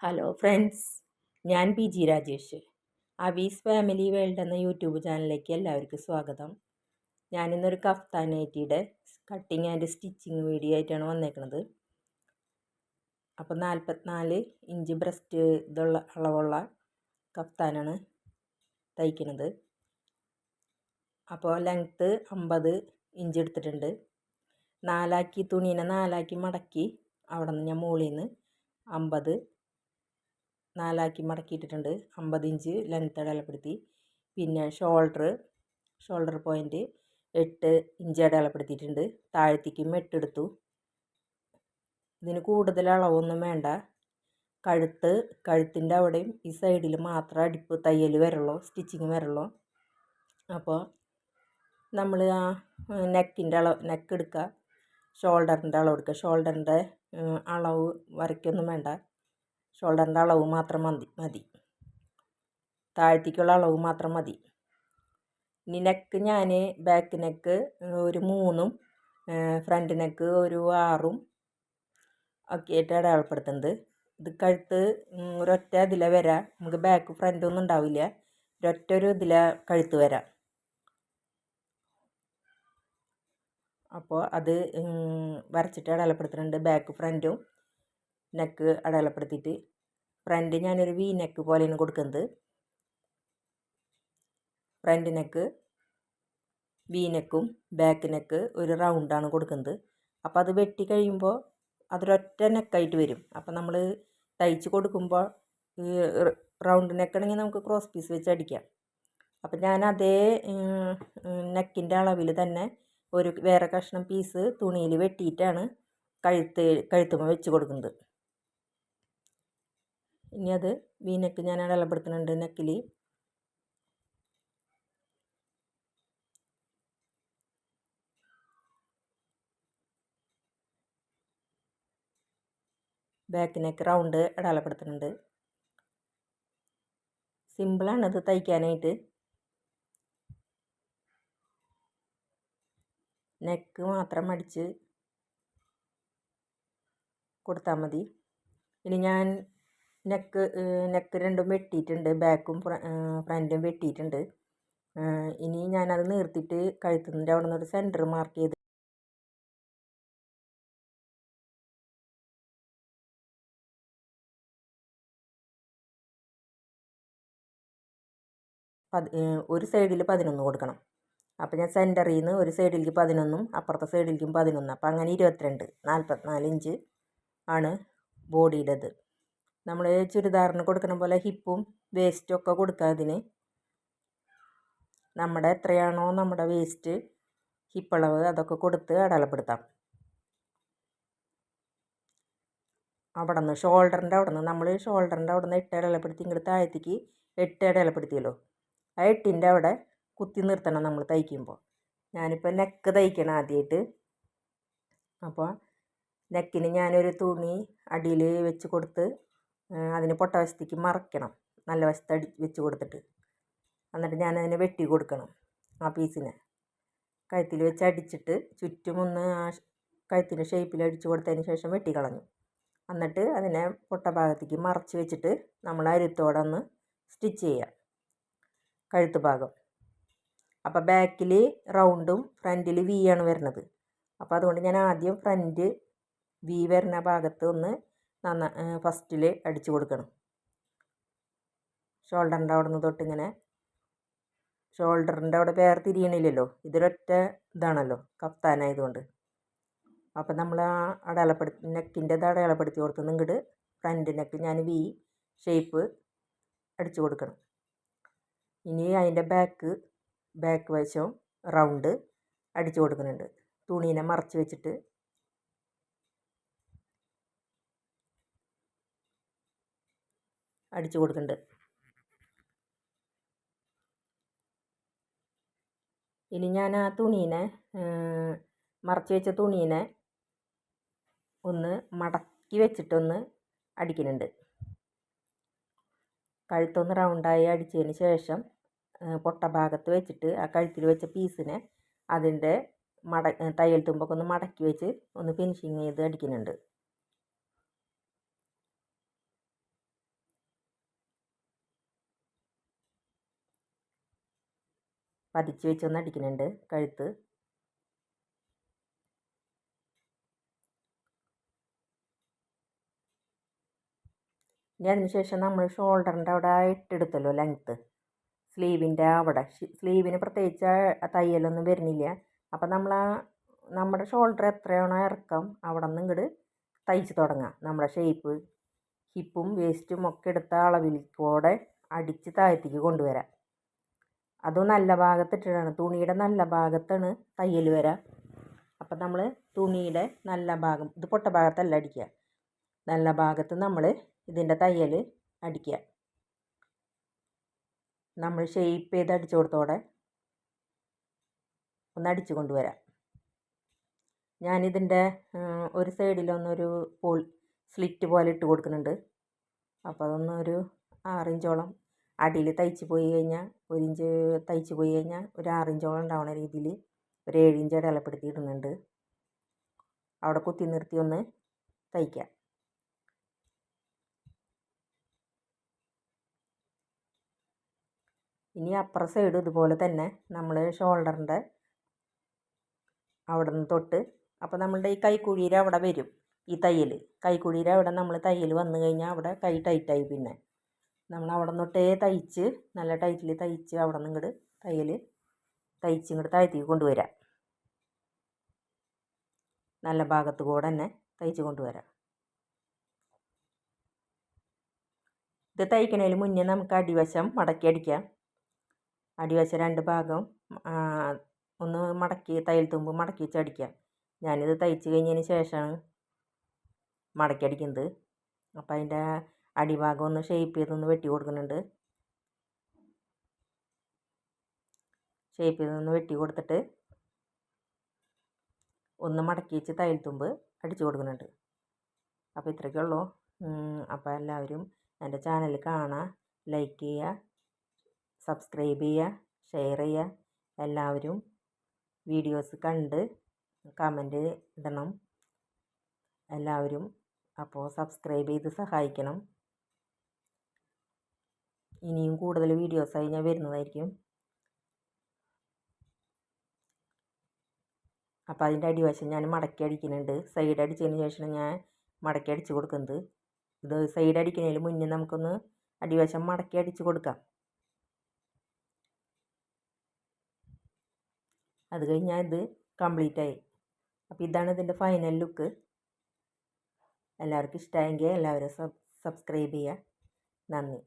Hello friends, ഞാൻ P G Rajesh. Avees family world എന്ന YouTube ചാനലിലേക്ക് എല്ലാവർക്കും സ്വാഗതം. ഞാനിന്നൊരു കഫ്താൻ നൈറ്റിയുടെ കട്ടിങ് ആൻഡ് സ്റ്റിച്ചിങ് വീഡിയോ ആയിട്ടാണ് വന്നേക്കുന്നത്. അപ്പോൾ 44 ഇഞ്ച് ബ്രസ്റ്റ് ഇതുള്ള അളവുള്ള കഫ്താനാണ് തയ്ക്കുന്നത്. അപ്പോൾ ലെങ്ത്ത് 50 ഇഞ്ച് എടുത്തിട്ടുണ്ട്. തുണീനെ നാലാക്കി മടക്കി അവിടെ നിന്ന് ഞാൻ മുകളിൽ നിന്ന് 50 നാലാക്കി മടക്കിയിട്ടിട്ടുണ്ട്. 50 ഇഞ്ച് ലെങ്ത്ത് അടയാളപ്പെടുത്തി. പിന്നെ ഷോൾഡർ പോയിൻറ്റ് 8 ഇഞ്ച് അടയാളപ്പെടുത്തിയിട്ടുണ്ട്. താഴത്തേക്കും 8 എടുത്തു. ഇതിന് കൂടുതൽ അളവൊന്നും വേണ്ട. കഴുത്തിൻ്റെ അവിടെയും ഈ സൈഡിൽ മാത്രം അടിപ്പ് തയ്യൽ വരുള്ളൂ, സ്റ്റിച്ചിങ് വരുള്ളൂ. അപ്പോൾ നമ്മൾ ആ നെക്ക് എടുക്കുക, ഷോൾഡറിൻ്റെ അളവ് എടുക്കുക. ഷോൾഡറിൻ്റെ അളവ് വരയ്ക്കൊന്നും വേണ്ട, ഷോൾഡറിൻ്റെ അളവ് മാത്രം മതി, താഴത്തേക്കുള്ള അളവ് മാത്രം മതി. ഇനി നെക്ക് ഞാൻ ബാക്ക് നെക്ക് ഒരു 3ഉം ഫ്രണ്ട് നെക്ക് ഒരു 6ഉം ഒക്കെ ആയിട്ട് അടയാളപ്പെടുത്തുന്നത്. ഇത് കഴുത്ത് ഒരൊറ്റ ഇതിലെ വരാം, നമുക്ക് ബാക്ക് ഫ്രണ്ടൊന്നും ഉണ്ടാവില്ല, ഒരു ഇതിലെ കഴുത്ത് വരാം. അപ്പോൾ അത് വരച്ചിട്ട് അടയാളപ്പെടുത്തുന്നുണ്ട്. ബാക്ക് ഫ്രണ്ടും നെക്ക് അടയാളപ്പെടുത്തിയിട്ട് ഫ്രണ്ട് ഞാനൊരു വി നെക്ക് പോലെയാണ് കൊടുക്കുന്നത്. ഫ്രണ്ട് നെക്ക് വി നെക്കും ബാക്ക് നെക്ക് ഒരു റൗണ്ടാണ് കൊടുക്കുന്നത്. അപ്പോൾ അത് വെട്ടി കഴിയുമ്പോൾ അതൊരൊറ്റ നെക്കായിട്ട് വരും. അപ്പോൾ നമ്മൾ തയ്ച്ച് കൊടുക്കുമ്പോൾ റൗണ്ട് നെക്കാണെങ്കിൽ നമുക്ക് ക്രോസ് പീസ് വെച്ച് അടിക്കാം. അപ്പോൾ ഞാൻ അതേ നെക്കിൻ്റെ അളവിൽ തന്നെ ഒരു വേറെ കഷ്ണം പീസ് തുണിയിൽ വെട്ടിയിട്ടാണ് കഴുത്തുമ്പോൾ വെച്ച് കൊടുക്കുന്നത്. ഇനി അത് വി നെക്ക് ഞാൻ അടയാളപ്പെടുത്തുന്നുണ്ട്. നെക്കിൽ ബാക്ക് നെക്ക് റൗണ്ട് അടയാളപ്പെടുത്തുന്നുണ്ട്. സിമ്പിളാണ് ഇത് തയ്ക്കാനായിട്ട്. നെക്ക് മാത്രം അടിച്ച് കൊടുത്താൽ മതി. ഇനി ഞാൻ നെക്ക് രണ്ടും വെട്ടിയിട്ടുണ്ട്, ബാക്കും ഫ്രണ്ടും വെട്ടിയിട്ടുണ്ട്. ഇനി ഞാനത് നിർത്തിയിട്ട് കഴുത്തിൻ്റെ അവിടെ നിന്നൊരു സെൻറ്റർ മാർക്ക് ചെയ്ത് ഒരു സൈഡിൽ 11 കൊടുക്കണം. അപ്പോൾ ഞാൻ സെൻറ്ററിൽ നിന്ന് ഒരു സൈഡിലേക്ക് 11ഉം അപ്പുറത്തെ സൈഡിലേക്കും 11. അപ്പോൾ അങ്ങനെ 22, 44 ഇഞ്ച് ആണ് ബോഡിയുടേത്. നമ്മൾ ചുരിദാറിന് കൊടുക്കുന്ന പോലെ ഹിപ്പും വേസ്റ്റും ഒക്കെ കൊടുക്കുക. അതിന് നമ്മുടെ എത്രയാണോ നമ്മുടെ വേസ്റ്റ് ഹിപ്പളവ് അതൊക്കെ കൊടുത്ത് അടയാളപ്പെടുത്താം. അവിടെ നിന്ന് ഷോൾഡറിൻ്റെ അവിടെ നിന്ന് നമ്മൾ ഷോൾഡറിൻ്റെ അവിടെ നിന്ന് 8 അടയാളപ്പെടുത്തി ഇങ്ങോട്ട് താഴത്തേക്ക് 8 അടയാളപ്പെടുത്തിയല്ലോ. ആ 8ൻ്റെ അവിടെ കുത്തി നിർത്തണം നമ്മൾ തയ്ക്കുമ്പോൾ. ഞാനിപ്പോൾ നെക്ക് തയ്ക്കണം ആദ്യമായിട്ട്. അപ്പോൾ നെക്കിന് ഞാനൊരു തുണി അടിയിൽ വെച്ച് കൊടുത്ത് അതിന് പൊട്ട വശത്തേക്ക് മറയ്ക്കണം, നല്ല വശത്ത് വെച്ച് കൊടുത്തിട്ട്. എന്നിട്ട് ഞാനതിനെ വെട്ടി കൊടുക്കണം. ആ പീസിനെ കഴുത്തിൽ വെച്ച് അടിച്ചിട്ട് ചുറ്റും ഒന്ന് ആ കഴുത്തിൻ്റെ ഷേപ്പിൽ അടിച്ച് കൊടുത്തതിന് ശേഷം വെട്ടിക്കളഞ്ഞു. എന്നിട്ട് അതിനെ പൊട്ട ഭാഗത്തേക്ക് മറച്ച് വെച്ചിട്ട് നമ്മൾ അരുത്തോടെ ഒന്ന് സ്റ്റിച്ച് ചെയ്യാം കഴുത്ത് ഭാഗം. അപ്പോൾ ബാക്കിൽ റൗണ്ടും ഫ്രണ്ടിൽ വി ആണ് വരുന്നത്. അപ്പോൾ അതുകൊണ്ട് ഞാൻ ആദ്യം ഫ്രണ്ട് വി വരുന്ന ഭാഗത്ത് ഒന്ന് ഫസ്റ്റിൽ അടിച്ചു കൊടുക്കണം. ഷോൾഡറിൻ്റെ അവിടെ നിന്ന് തൊട്ടിങ്ങനെ, ഷോൾഡറിൻ്റെ അവിടെ വേറെ തിരിയണില്ലല്ലോ, ഇതൊരൊറ്റ ഇതാണല്ലോ കഫ്താനായതുകൊണ്ട്. അപ്പോൾ നമ്മൾ ആ നെക്കിൻ്റെ അടയാളപ്പെടുത്തി കൊടുത്ത് ഇങ്ങോട്ട് ഫ്രണ്ട് നെക്ക് ഞാൻ വി ഷേപ്പ് അടിച്ചു കൊടുക്കണം. ഇനി അതിൻ്റെ ബാക്ക് വശം റൗണ്ട് അടിച്ചു കൊടുക്കുന്നുണ്ട്. തുണീനെ മറച്ച് വെച്ചിട്ട് അടിച്ചു കൊടുക്കുന്നുണ്ട്. ഇനി ഞാൻ ആ തുണീനെ മറച്ച് വെച്ച തുണീനെ ഒന്ന് മടക്കി വെച്ചിട്ടൊന്ന് അടിക്കുന്നുണ്ട്. കഴുത്തൊന്ന് റൗണ്ടായി അടിച്ചതിന് ശേഷം പൊട്ട ഭാഗത്ത് വെച്ചിട്ട് ആ കഴുത്തിൽ വെച്ച പീസിനെ അതിൻ്റെ തയ്യൽ തുമ്പൊക്കെ ഒന്ന് മടക്കി വെച്ച് ഒന്ന് ഫിനിഷിങ് ചെയ്ത് അടിക്കുന്നുണ്ട്. പതിച്ച് വെച്ചൊന്ന് അടിക്കുന്നുണ്ട് കഴുത്ത്. ഇനി അതിന് ശേഷം നമ്മൾ ഷോൾഡറിൻ്റെ അവിടെ ഇട്ടെടുത്തല്ലോ ലെങ്ത്ത്, സ്ലീവിൻ്റെ അവിടെ, സ്ലീവിന് പ്രത്യേകിച്ച് തയ്യലൊന്നും വരുന്നില്ല. അപ്പം നമ്മുടെ ഷോൾഡർ എത്രയാണോ ഇറക്കം അവിടെ നിന്ന് ഇങ്ങോട്ട് തയ്ച്ച് തുടങ്ങാം. നമ്മുടെ ഷേപ്പ് ഹിപ്പും വേസ്റ്റും ഒക്കെ എടുത്ത അളവിൽ കൂടെ അടിച്ച് താഴത്തേക്ക് കൊണ്ടുവരാം. അതും നല്ല ഭാഗത്തിട്ടാണ്, തുണിയുടെ നല്ല ഭാഗത്താണ് തയ്യൽ വരാം. അപ്പം നമ്മൾ തുണിയുടെ നല്ല ഭാഗം, ഇത് പൊട്ട ഭാഗത്തല്ല അടിക്കുക, നല്ല ഭാഗത്ത് നമ്മൾ ഇതിൻ്റെ തയ്യൽ അടിക്കുക. നമ്മൾ ഷേപ്പ് ചെയ്ത് അടിച്ചു കൊടുത്തോടെ ഒന്ന് അടിച്ചു കൊണ്ടുവരാം. ഞാനിതിൻ്റെ ഒരു സൈഡിലൊന്നൊരു സ്ലിറ്റ് പോലെ ഇട്ട് കൊടുക്കുന്നുണ്ട്. അപ്പോൾ അതൊന്നൊരു 6 ഇഞ്ചോളം അടിയിൽ തയ്ച്ച് പോയി കഴിഞ്ഞാൽ, 1 ഇഞ്ച് തയ്ച്ച് പോയി കഴിഞ്ഞാൽ ഒരു 6 ഇഞ്ചോളം ഉണ്ടാവുന്ന രീതിയിൽ ഒരു 7 ഇഞ്ച് അടയാളപ്പെടുത്തി ഇടുന്നുണ്ട്. അവിടെ കുത്തി നിർത്തി ഒന്ന് തയ്ക്കാം. ഇനി അപ്പുറ സൈഡ് ഇതുപോലെ തന്നെ നമ്മൾ ഷോൾഡറിൻ്റെ അവിടെ നിന്ന് തൊട്ട്, അപ്പോൾ നമ്മളുടെ ഈ കൈക്കുഴിയുടെ അവിടെ വരും ഈ തയ്യൽ. കൈക്കുഴിയുടെ അവിടെ നമ്മൾ തയ്യൽ വന്നു കഴിഞ്ഞാൽ അവിടെ കൈ ടൈറ്റായി. പിന്നെ നമ്മൾ അവിടെ നിന്നൊട്ടേ തയ്ച്ച് നല്ല ടൈറ്റിൽ തയ്ച്ച് അവിടെ നിന്ന് ഇങ്ങോട്ട് തയ്യൽ തയ്ച്ച് ഇങ്ങോട്ട് താഴ്ത്തേക്ക് കൊണ്ടുവരാം. നല്ല ഭാഗത്ത് കൂടെ തന്നെ തയ്ച്ച് കൊണ്ടുവരാം. ഇത് തയ്ക്കണതിന് മുന്നേ നമുക്ക് അടിവശം മടക്കി അടിക്കാം. അടിവശം 2 ഭാഗം ഒന്ന് മടക്കി, തയ്യൽ തുമ്പ് മടക്കി വെച്ച് അടിക്കാം. ഞാനിത് തയ്ച്ച് കഴിഞ്ഞതിന് ശേഷമാണ് മടക്കി അടിക്കുന്നത്. അപ്പോൾ അതിൻ്റെ അടിഭാഗം ഒന്ന് ഷേപ്പ് ചെയ്തൊന്ന് വെട്ടി കൊടുക്കുന്നുണ്ട്. ഷേപ്പ് ചെയ്തൊന്ന് വെട്ടി കൊടുത്തിട്ട് ഒന്ന് മടക്കി വെച്ച് തയ്യൽ തുമ്പ് അടിച്ചു കൊടുക്കുന്നുണ്ട്. അപ്പോൾ ഇത്രയൊക്കെ ഉള്ളൂ. അപ്പോൾ എല്ലാവരും എൻ്റെ ചാനൽ കാണുക, ലൈക്ക് ചെയ്യുക, സബ്സ്ക്രൈബ് ചെയ്യുക, ഷെയർ ചെയ്യുക. എല്ലാവരും വീഡിയോസ് കണ്ട് കമൻറ്റ് ഇടണം എല്ലാവരും. അപ്പോൾ സബ്സ്ക്രൈബ് ചെയ്ത് സഹായിക്കണം. ഇനിയും കൂടുതൽ വീഡിയോസായി ഞാൻ വരുന്നതായിരിക്കും. അപ്പോൾ അതിൻ്റെ അടിവശം ഞാൻ മടക്കി അടിക്കുന്നുണ്ട്. സൈഡ് അടിച്ചതിന് ശേഷം ഞാൻ മടക്കി അടിച്ച് കൊടുക്കുന്നത്. ഇത് സൈഡ് അടിക്കുന്നതിന് മുന്നേ നമുക്കൊന്ന് അടിവശം മടക്കി അടിച്ച് കൊടുക്കാം. അത് കഴിഞ്ഞാൽ ഇത് കംപ്ലീറ്റായി. അപ്പോൾ ഇതാണ് ഇതിൻ്റെ ഫൈനൽ ലുക്ക്. എല്ലാവർക്കും ഇഷ്ടമായെങ്കിൽ എല്ലാവരും സബ്സ്ക്രൈബ് ചെയ്യുക. നന്ദി.